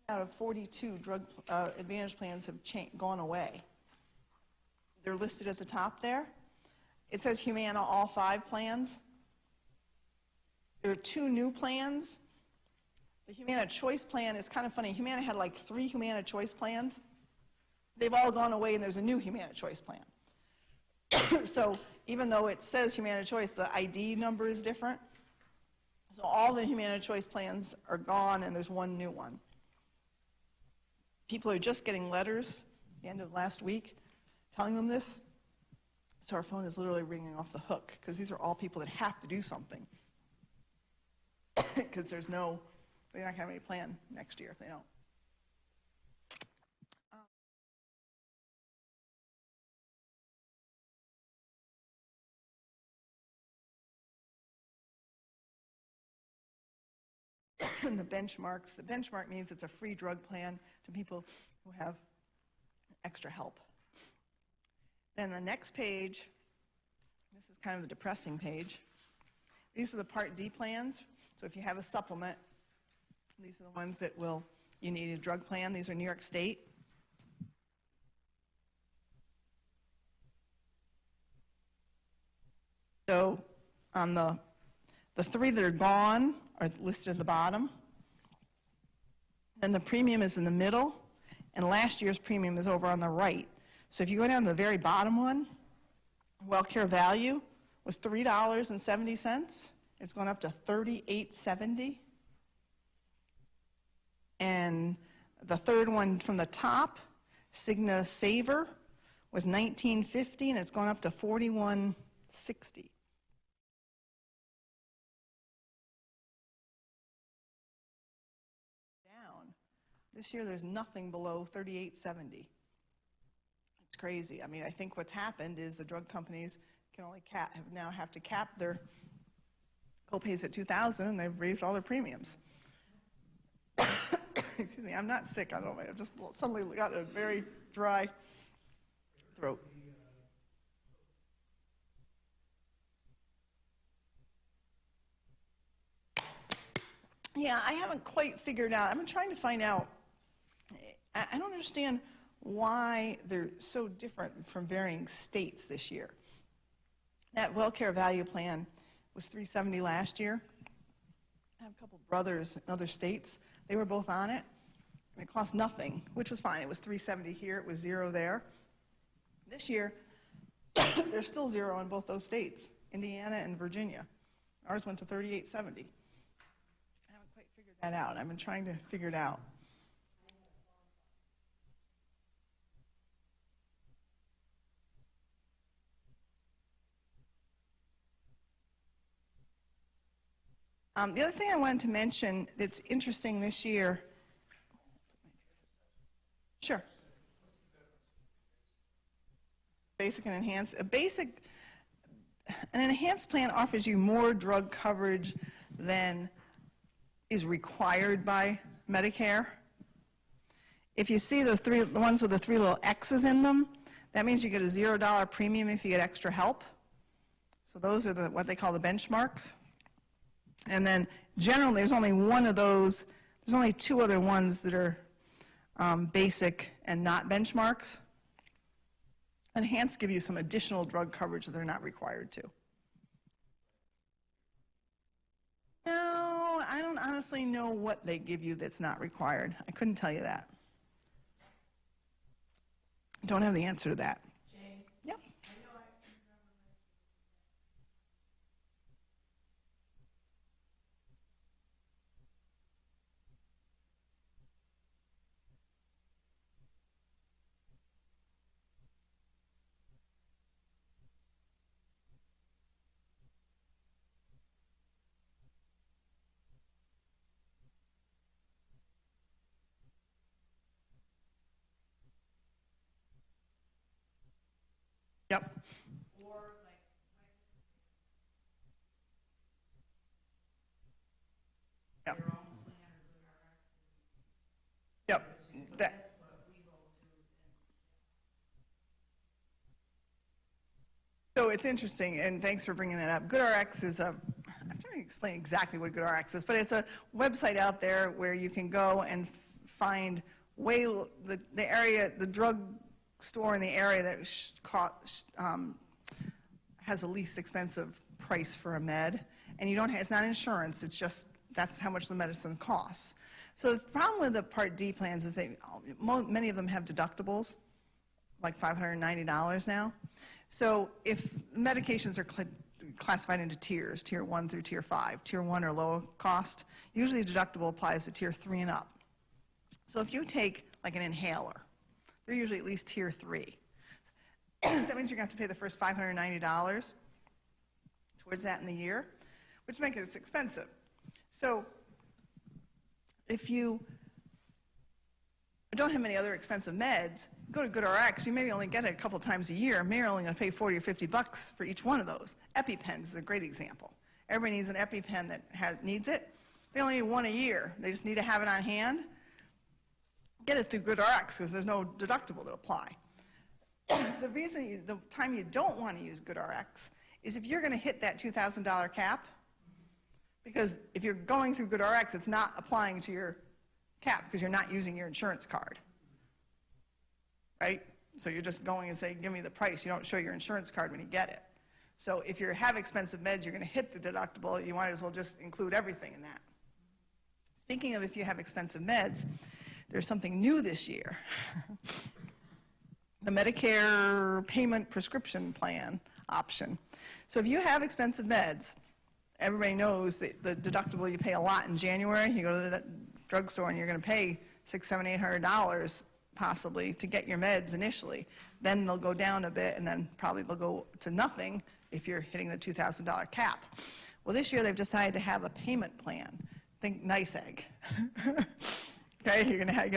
out of 42 drug advantage plans have gone away. They're listed at the top there. It says Humana, all 5 plans. There are 2 new plans. The Humana Choice Plan is kind of funny. Humana had like 3 Humana Choice plans. They've all gone away, and there's a new Humana Choice Plan. So even though it says Humana Choice, the ID number is different. So all the Humana Choice plans are gone, and there's 1 new one. People are just getting letters at the end of last week telling them this. So our phone is literally ringing off the hook, because these are all people that have to do something. Because they're not going to have any plan next year if they don't. The benchmarks. The benchmark means it's a free drug plan to people who have extra help. Then the next page, this is kind of the depressing page. These are the Part D plans. So if you have a supplement, these are the ones that you need a drug plan. These are New York State. So on the 3 that are gone are listed at the bottom. Then the premium is in the middle, and last year's premium is over on the right. So if you go down to the very bottom one, WellCare Value was $3.70. It's gone up to $38.70. And the third one from the top, Cigna Saver, was $19.50, and it's gone up to $41.60. This year, there's nothing below $38.70. It's crazy. I mean, I think what's happened is the drug companies can only now have to cap their co-pays at $2,000, and they've raised all their premiums. Excuse me, I'm not sick. I don't know. I've just suddenly got a very dry throat. Yeah, I haven't quite figured out. I've been trying to find out. I don't understand why they're so different from varying states this year. That WellCare Value Plan was $370 last year. I have a couple brothers in other states. They were both on it, and it cost nothing, which was fine. It was $370 here. It was $0 there. This year, there's still $0 in both those states, Indiana and Virginia. Ours went to $38.70. I haven't quite figured that out. I've been trying to figure it out. The other thing I wanted to mention that's interesting this year. Sure. Basic and enhanced. An enhanced plan offers you more drug coverage than is required by Medicare. If you see the ones with the 3 little X's in them, that means you get a $0 premium if you get extra help. So those are what they call the benchmarks. And then generally, there's only one of those. There's only two other ones that are basic and not benchmarks. Enhanced give you some additional drug coverage that they're not required to. No, I don't honestly know what they give you that's not required. I couldn't tell you that. Don't have the answer to that. Jane? Yep. I know I remember Yep. or like Yep. their own plan or GoodRx. Yep. So That, that's what we go to. So it's interesting, and thanks for bringing that up. GoodRx is I'm trying to explain exactly what GoodRx is, but it's a website out there where you can go and find the area, the drug store in the area that has the least expensive price for a med, and you don't have, it's not insurance, it's just that's how much the medicine costs. So the problem with the Part D plans is many of them have deductibles, like $590 now. So if medications are classified into tiers, tier 1 through tier 5, tier 1 are low cost, usually deductible applies to tier 3 and up. So if you take like an inhaler, they're usually at least tier 3. So that means you're going to have to pay the first $590 towards that in the year, which makes it expensive. So if you don't have many other expensive meds, go to GoodRx, you maybe only get it a couple times a year. Maybe you're only going to pay $40 or $50 for each one of those. EpiPens is a great example. Everybody needs an EpiPen that needs it. They only need one a year. They just need to have it on hand. Get it through GoodRx because there's no deductible to apply. The time you don't want to use GoodRx is if you're going to hit that $2,000 cap, because if you're going through GoodRx, it's not applying to your cap because you're not using your insurance card, right? So you're just going and saying, give me the price. You don't show your insurance card when you get it. So if you have expensive meds, you're going to hit the deductible. You might as well just include everything in that. Speaking of if you have expensive meds, there's something new this year. The Medicare payment prescription plan option. So if you have expensive meds, everybody knows that the deductible, you pay a lot in January. You go to the drugstore and you're going to pay $600, $700, $800 possibly to get your meds initially. Then they'll go down a bit, and then probably they'll go to nothing if you're hitting the $2,000 cap. Well, this year they've decided to have a payment plan. Think nice egg. Okay, you're going to have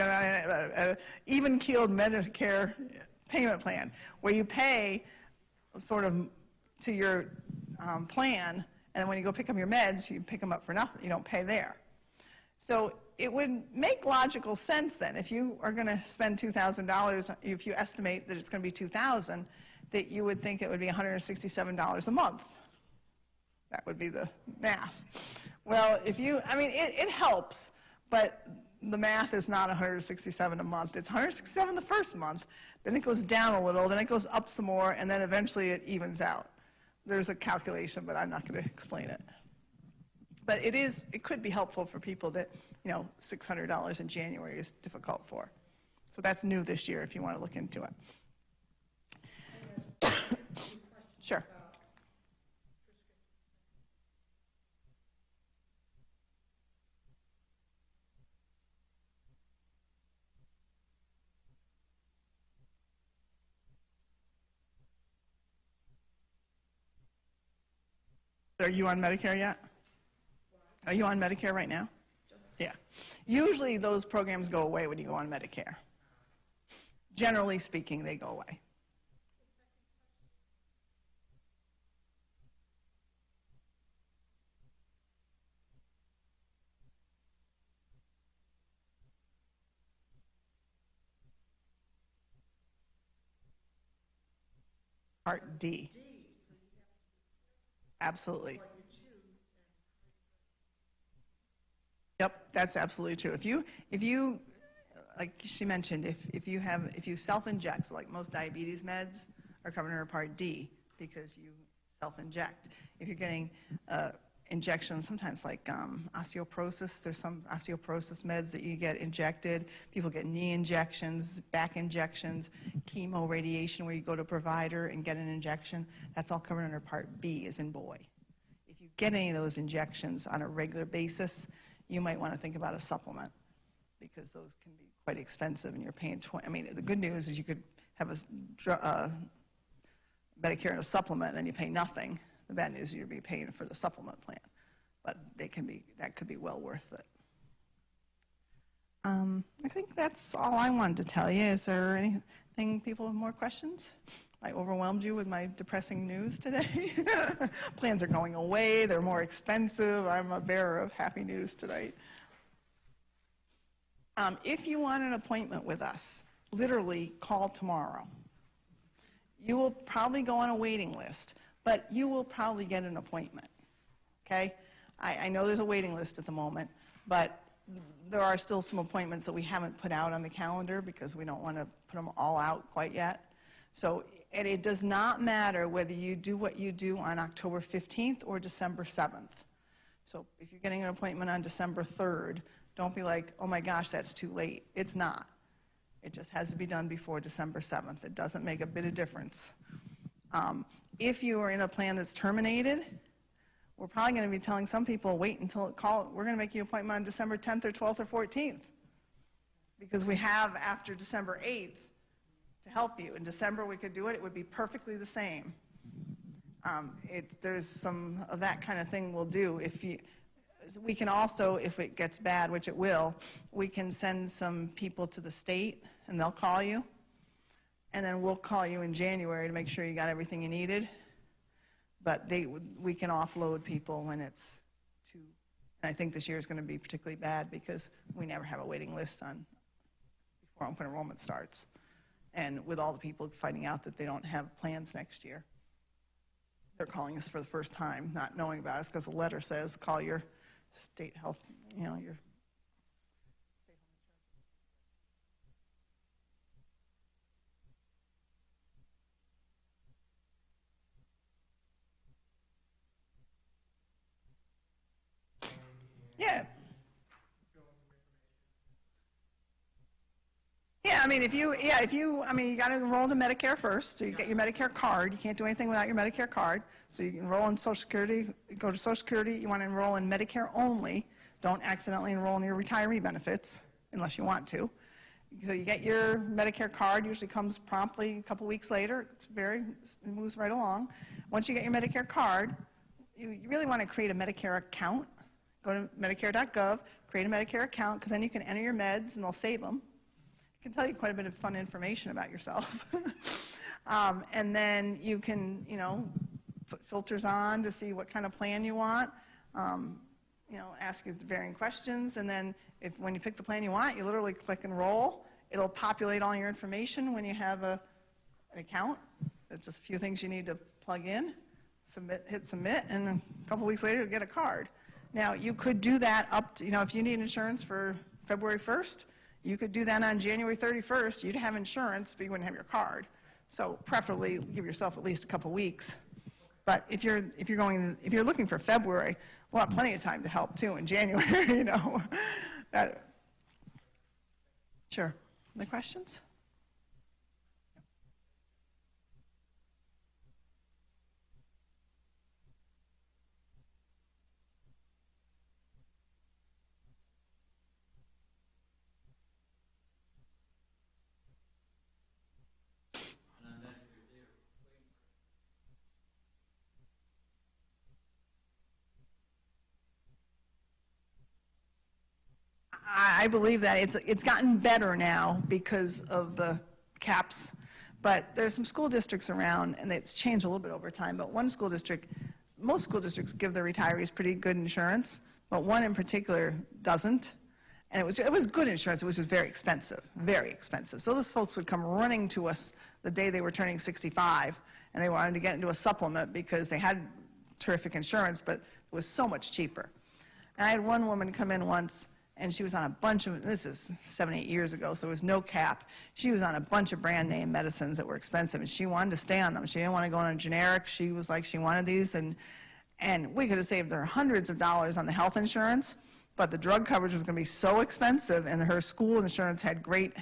an even-keeled Medicare payment plan where you pay sort of to your plan, and when you go pick up your meds, you pick them up for nothing. You don't pay there. So it would make logical sense then, if you are going to spend $2,000, if you estimate that it's going to be $2,000, that you would think it would be $167 a month. That would be the math. Well, it helps, but the math is not $167 a month. It's $167 the first month, then it goes down a little, then it goes up some more, and then eventually it evens out. There's a calculation, but I'm not going to explain it. But it could be helpful for people that, $600 in January is difficult for. So that's new this year if you want to look into it. Sure. Are you on Medicare yet? Are you on Medicare right now? Yeah. Usually those programs go away when you go on Medicare. Generally speaking, they go away. Part D. Absolutely. Yep, that's absolutely true. If you, like she mentioned, if you self-inject, so like most diabetes meds are covered under Part D because you self-inject. If you're getting injections, sometimes like osteoporosis, there's some osteoporosis meds that you get injected. People get knee injections, back injections, chemo, radiation, where you go to a provider and get an injection. That's all covered under Part B, as in boy. If you get any of those injections on a regular basis, you might want to think about a supplement, because those can be quite expensive, and you're paying I mean, the good news is you could have a Medicare and a supplement, and then you pay nothing. The bad news is you'll be paying for the supplement plan, but that could be well worth it. I think that's all I wanted to tell you. Is there anything, people have more questions? I overwhelmed you with my depressing news today. Plans are going away. They're more expensive. I'm a bearer of happy news tonight. If you want an appointment with us, literally call tomorrow. You will probably go on a waiting list, but you will probably get an appointment, okay? I know there's a waiting list at the moment, but there are still some appointments that we haven't put out on the calendar because we don't want to put them all out quite yet. So, and it does not matter whether you do what you do on October 15th or December 7th. So if you're getting an appointment on December 3rd, don't be like, oh my gosh, that's too late. It's not. It just has to be done before December 7th. It doesn't make a bit of difference. If you are in a plan that's terminated, we're probably going to be telling some people, wait until we're going to make you an appointment on December 10th or 12th or 14th, because we have after December 8th to help you. In December we could do it. It would be perfectly the same. There's some of that kind of thing we'll do. We can also, if it gets bad, which it will, we can send some people to the state and they'll call you. And then we'll call you in January to make sure you got everything you needed. But we can offload people when it's too, and I think this year is going to be particularly bad because we never have a waiting list before open enrollment starts. And with all the people finding out that they don't have plans next year, they're calling us for the first time, not knowing about us, because the letter says call your state health, your state health insurance. Yeah. Yeah, I mean, you got to enroll in Medicare first, so you get your Medicare card. You can't do anything without your Medicare card. So you can enroll in Social Security, go to Social Security, you want to enroll in Medicare only. Don't accidentally enroll in your retiree benefits, unless you want to. So you get your Medicare card, usually comes promptly a couple weeks later. It moves right along. Once you get your Medicare card, you really want to create a Medicare account. Go to Medicare.gov, create a Medicare account, because then you can enter your meds and they'll save them. Can tell you quite a bit of fun information about yourself. And then you can, put filters on to see what kind of plan you want, ask you varying questions, and then when you pick the plan you want, you literally click enroll. It'll populate all your information when you have an account. There's just a few things you need to plug in, hit submit, and a couple weeks later you'll get a card. Now, you could do that up to, if you need insurance for February 1st, you could do that on January 31st. You'd have insurance, but you wouldn't have your card. So preferably give yourself at least a couple weeks. But if you're looking for February, we'll have plenty of time to help too in January. Sure. Any questions? I believe that it's gotten better now because of the caps, but there's some school districts around, and it's changed a little bit over time, but most school districts give their retirees pretty good insurance, but one in particular doesn't. And it was good insurance, it was just very expensive, very expensive. So those folks would come running to us the day they were turning 65, and they wanted to get into a supplement because they had terrific insurance, but it was so much cheaper. And I had one woman come in once, and she was on a bunch of, this is 7, 8 years ago, so there was no cap. She was on a bunch of brand name medicines that were expensive, and she wanted to stay on them. She didn't want to go on a generic. She was like, she wanted these, and we could have saved her hundreds of dollars on the health insurance, but the drug coverage was going to be so expensive, and her school insurance had great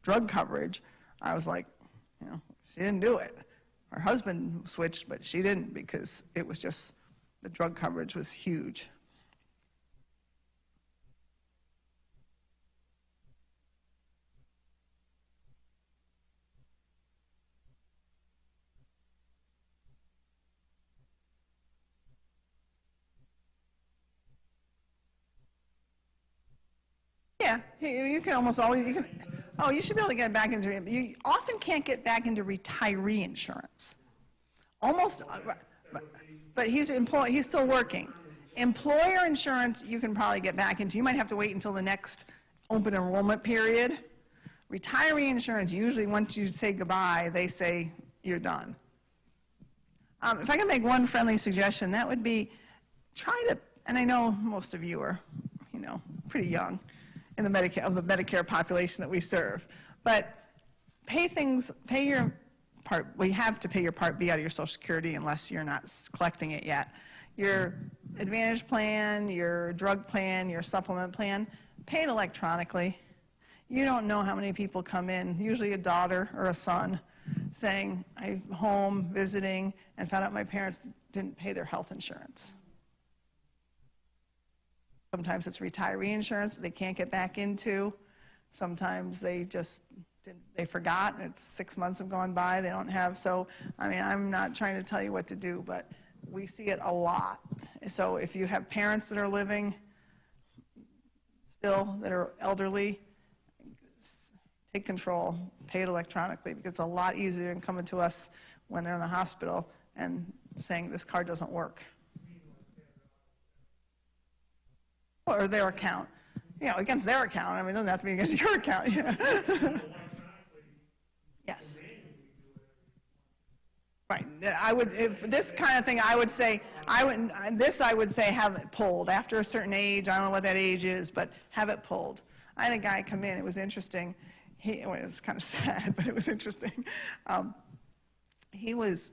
drug coverage. I was like, you know, she didn't do it. Her husband switched, but she didn't, because it was just, the drug coverage was huge. Yeah, you can almost always, oh, you should be able to get back into, you often can't get back into retiree insurance. Almost, but he's still working. Employer insurance, you can probably get back into. You might have to wait until the next open enrollment period. Retiree insurance, usually once you say goodbye, they say you're done. If I can make one friendly suggestion, that would be try to, and I know most of you are, you know, pretty young in the Medicare population that we serve, but pay your we have to pay your Part B out of your Social Security unless you're not collecting it yet. Your Advantage plan, your drug plan, your supplement plan, pay it electronically. You don't know how many people come in, usually a daughter or a son, saying, I'm home visiting and found out my parents didn't pay their health insurance. Sometimes it's retiree insurance that they can't get back into. Sometimes they just they forgot, and it's 6 months have gone by, they don't have. So, I mean, I'm not trying to tell you what to do, but we see it a lot. So if you have parents that are living still, that are elderly, take control, pay it electronically, because it's a lot easier than coming to us when they're in the hospital and saying this card doesn't work. Or their account, you know, against their account. I mean, it doesn't have to be against your account. Yeah. Yes. Right. I would, if this kind of thing, I would say have it pulled after a certain age. I don't know what that age is, but have it pulled. I had a guy come in. It was interesting. Well, it was kind of sad, but it was interesting. He was,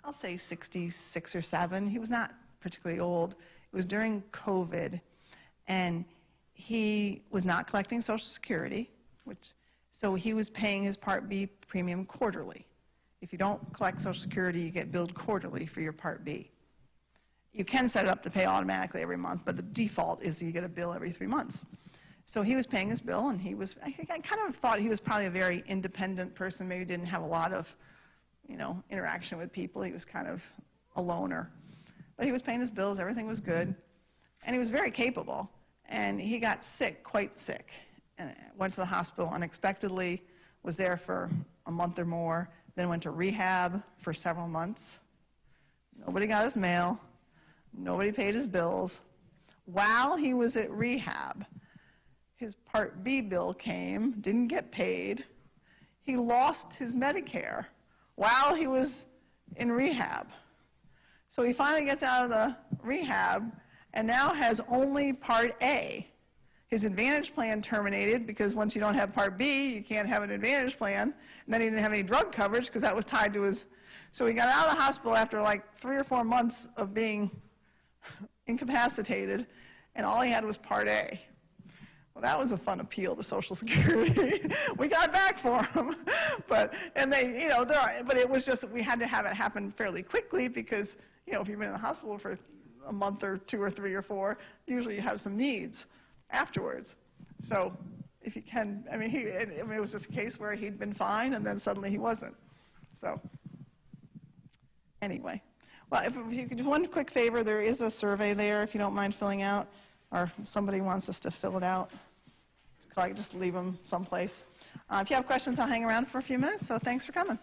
I'll say 66 or 7. He was not particularly old. It was during COVID. And he was not collecting Social Security, so he was paying his Part B premium quarterly. If you don't collect Social Security, you get billed quarterly for your Part B. You can set it up to pay automatically every month, but the default is you get a bill every 3 months. So he was paying his bill, and I kind of thought he was probably a very independent person, maybe didn't have a lot of, you know, interaction with people. He was kind of a loner. But he was paying his bills, everything was good. And he was very capable, and he got sick, quite sick, and went to the hospital unexpectedly, was there for a month or more, then went to rehab for several months. Nobody got his mail. Nobody paid his bills. While he was at rehab, his Part B bill came, didn't get paid. He lost his Medicare while he was in rehab. So he finally gets out of the rehab and now has only Part A. His Advantage plan terminated because once you don't have Part B, you can't have an Advantage plan. And then he didn't have any drug coverage because that was tied to his... So he got out of the hospital after like 3 or 4 months of being incapacitated, and all he had was Part A. Well, that was a fun appeal to Social Security. We got back for him. But it was just that we had to have it happen fairly quickly because, you know, if you've been in the hospital for a month or 2 or 3 or 4, usually you have some needs afterwards. So if you can, it was just a case where he'd been fine and then suddenly he wasn't. So anyway, well, if you could do one quick favor, there is a survey there if you don't mind filling out, or somebody wants us to fill it out. Just leave them someplace. If you have questions, I'll hang around for a few minutes, so thanks for coming.